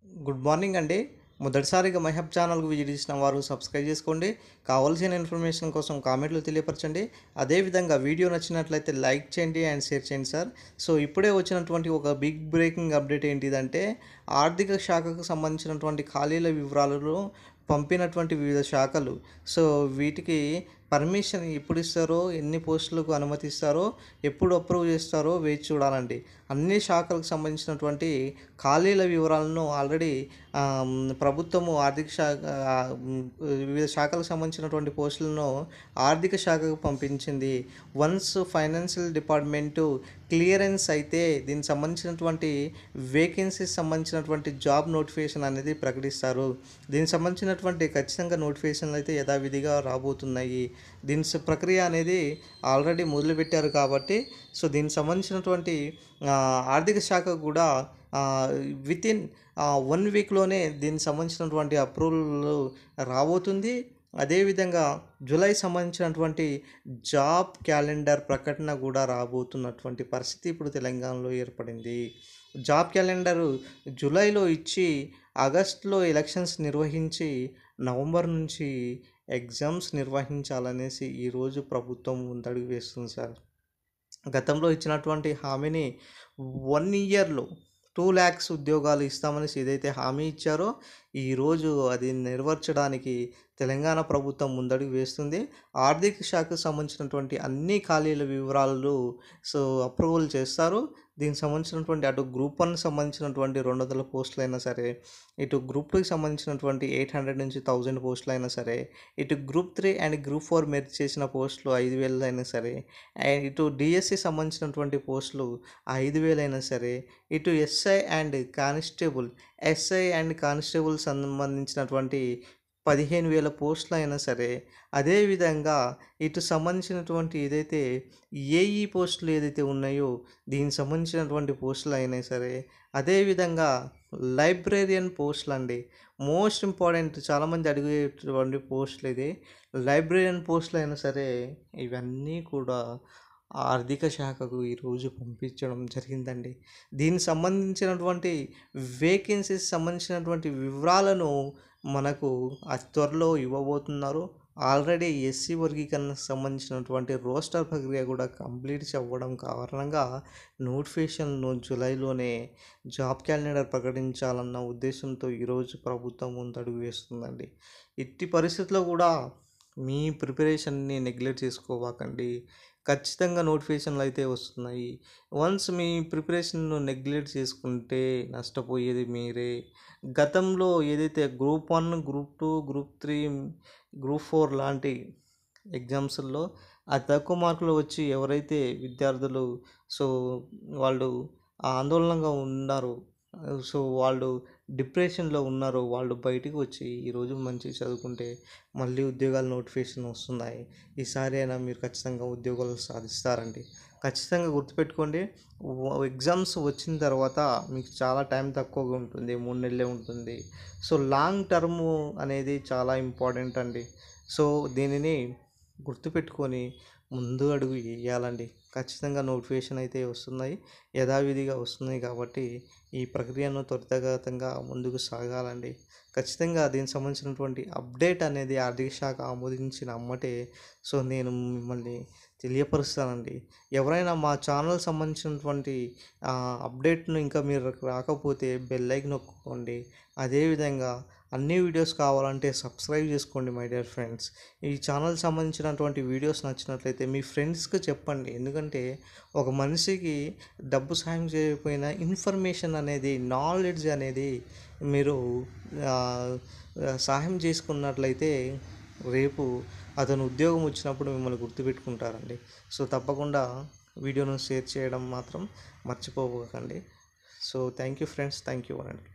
Good morning అండి. మొదటిసారిగా మైహబ్ ఛానల్‌కు విజిట్ చేసిన వారు సబ్స్క్రైబ్ చేసుకోండి. కావాల్సిన ఇన్ఫర్మేషన్ కోసం కామెంట్లు తెలియపరచండి. అదేవిధంగా వీడియో నచ్చినట్లయితే లైక్ చేయండి అండ్ షేర్ చేయండి సార్. సో ఇప్పుడే వచ్చినటువంటి ఒక బిగ్ బ్రేకింగ్ అప్డేట్ ఏంటిదంటే ఆర్థిక శాఖకు సంబంధించినటువంటి ఖాళీల వివరాలను పంపినటువంటి వివిధ శాఖలు. సో వీటికి పర్మిషన్ ఎప్పుడు ఇస్తారో, ఎన్ని పోస్టులకు అనుమతిస్తారో, ఎప్పుడు అప్రూవ్ చేస్తారో వేచి చూడాలండి. అన్ని శాఖలకు సంబంధించినటువంటి ఖాళీల వివరాలను ఆల్రెడీ ప్రభుత్వము ఆర్థిక శాఖ వివిధ శాఖలకు సంబంధించినటువంటి పోస్టులను ఆర్థిక శాఖకు పంపించింది. వన్స్ ఫైనాన్షియల్ డిపార్ట్మెంటు క్లియరెన్స్ అయితే దీనికి సంబంధించినటువంటి వేకెన్సీస్ సంబంధించినటువంటి జాబ్ నోటిఫికేషన్ అనేది ప్రకటిస్తారు. దీనికి సంబంధించినటువంటి ఖచ్చితంగా నోటిఫికేషన్లు అయితే యథావిధిగా రాబోతున్నాయి. దీని ప్రక్రియ అనేది ఆల్రెడీ మొదలుపెట్టారు కాబట్టి సో దీనికి సంబంధించినటువంటి ఆర్థిక శాఖ కూడా వితిన్ 1 వీక్లోనే దీనికి సంబంధించినటువంటి అప్రూవల్ రాబోతుంది. అదేవిధంగా జూలై సంబంధించినటువంటి జాబ్ క్యాలెండర్ ప్రకటన కూడా రాబోతున్నటువంటి పరిస్థితి ఇప్పుడు తెలంగాణలో ఏర్పడింది. జాబ్ క్యాలెండరు జూలైలో ఇచ్చి ఆగస్టులో ఎలక్షన్స్ నిర్వహించి నవంబర్ నుంచి ఎగ్జామ్స్ నిర్వహించాలనేసి ఈరోజు ప్రభుత్వం ముందడుగు వేస్తుంది సార్. గతంలో ఇచ్చినటువంటి హామీని 1 ఇయర్లో 2,00,000 ఉద్యోగాలు ఇస్తామనేసి ఏదైతే హామీ ఇచ్చారో ఈరోజు అది నెరవేర్చడానికి తెలంగాణ ప్రభుత్వం ముందడుగు వేస్తుంది. ఆర్థిక శాఖకు సంబంధించినటువంటి అన్ని ఖాళీల వివరాలు సో అప్రూవల్ చేస్తారు. దీనికి సంబంధించినటువంటి అటు గ్రూప్ 1 సంబంధించినటువంటి 200 పోస్టులు అయినా సరే, ఇటు గ్రూప్ 2కి సంబంధించినటువంటి 800 నుంచి 1000 పోస్టులు అయినా సరే, ఇటు గ్రూప్ 3 అండ్ గ్రూప్ 4 మెర్జ్ చేసిన పోస్టులు 5,000 అయినా సరే, అండ్ ఇటు డిఎస్సి సంబంధించినటువంటి పోస్టులు 5,000 అయినా సరే, ఇటు ఎస్ఐ అండ్ కానిస్టేబుల్ సంబంధించినటువంటి 15,000 పోస్టులు అయినా సరే, అదేవిధంగా ఇటు సంబంధించినటువంటి ఏదైతే ఏఈ పోస్టులు ఏదైతే ఉన్నాయో దీనికి సంబంధించినటువంటి పోస్టులు అయినా సరే, అదేవిధంగా లైబ్రేరియన్ పోస్టులు అండి, మోస్ట్ ఇంపార్టెంట్, చాలామంది అడిగేటువంటి పోస్టులు ఇది. లైబ్రేరియన్ పోస్టులు అయినా సరే ఇవన్నీ కూడా ఆర్థిక శాఖకు ఈరోజు పంపించడం జరిగిందండి. దీనికి సంబంధించినటువంటి వేకెన్సీస్ సంబంధించినటువంటి వివరాలను మనకు అతి త్వరలో ఇవ్వబోతున్నారు. ఆల్రెడీ ఎస్సీ వర్గీకరణకు సంబంధించినటువంటి రోస్టర్ ప్రక్రియ కూడా కంప్లీట్ అవ్వడం కారణంగా నోటిఫికేషన్ను జూలైలోనే జాబ్ క్యాలెండర్ ప్రకటించాలన్న ఉద్దేశంతో ఈరోజు ప్రభుత్వం ముందడుగు వేస్తుందండి. ఇట్టి పరిస్థితుల్లో కూడా మీ ప్రిపరేషన్ని నెగ్లెక్ట్ చేసుకోవాకండి. ఖచ్చితంగా నోటిఫికేషన్లు అయితే వస్తున్నాయి. వన్స్ మీ ప్రిపరేషన్ను నెగ్లెక్ట్ చేసుకుంటే నష్టపోయేది మీరే. గతంలో ఏదైతే గ్రూప్ 1, గ్రూప్ 2, గ్రూప్ 3, గ్రూప్ 4 లాంటి ఎగ్జామ్స్లో తక్కువ మార్కులు వచ్చి ఎవరైతే విద్యార్థులు సో వాళ్ళు ఆందోళనగా ఉన్నారో, సో వాళ్ళు డిప్రెషన్లో ఉన్నారో వాళ్ళు బయటికి వచ్చి ఈరోజు మంచిగా చదువుకుంటే మళ్ళీ ఉద్యోగాల నోటిఫికేషన్ వస్తున్నాయి. ఈసారి అయినా మీరు ఖచ్చితంగా ఉద్యోగాలు సాధిస్తారండి. ఖచ్చితంగా గుర్తుపెట్టుకోండి. ఎగ్జామ్స్ వచ్చిన తర్వాత మీకు చాలా టైం తక్కువగా ఉంటుంది, 3 నెలలే ఉంటుంది. సో లాంగ్ టర్మ్ అనేది చాలా ఇంపార్టెంట్ అండి. సో దీనిని గుర్తుపెట్టుకొని ముందు అడుగు వేయాలండి. ఖచ్చితంగా నోటిఫికేషన్ అయితే వస్తున్నాయి, యథావిధిగా వస్తున్నాయి కాబట్టి ఈ ప్రక్రియను త్వరితగతంగా ముందుకు సాగాలండి. ఖచ్చితంగా దీనికి సంబంధించినటువంటి అప్డేట్ అనేది ఆర్థిక శాఖ ఆమోదించిన అమ్మటే సో నేను మిమ్మల్ని తెలియపరుస్తానండి. ఎవరైనా మా ఛానల్ సంబంధించినటువంటి అప్డేట్ను ఇంకా మీరు రాకపోతే బెల్ ఐకాన్ నొక్కండి. అదేవిధంగా అన్ని వీడియోస్ కావాలంటే సబ్స్క్రైబ్ చేసుకోండి మై డియర్ ఫ్రెండ్స్. ఈ ఛానల్ సంబంధించినటువంటి వీడియోస్ నచ్చినట్లయితే మీ ఫ్రెండ్స్కి చెప్పండి. ఎందుకంటే ఒక మనిషికి డబ్బు సాయం చేయకపోయినా ఇన్ఫర్మేషన్ అనేది, నాలెడ్జ్ అనేది మీరు సహాయం చేసుకున్నట్లయితే రేపు అతను ఉద్యోగం వచ్చినప్పుడు మిమ్మల్ని గుర్తుపెట్టుకుంటారండి. సో తప్పకుండా వీడియోను షేర్ చేయడం మాత్రం మర్చిపోకండి. So thank you friends, thank you అండి.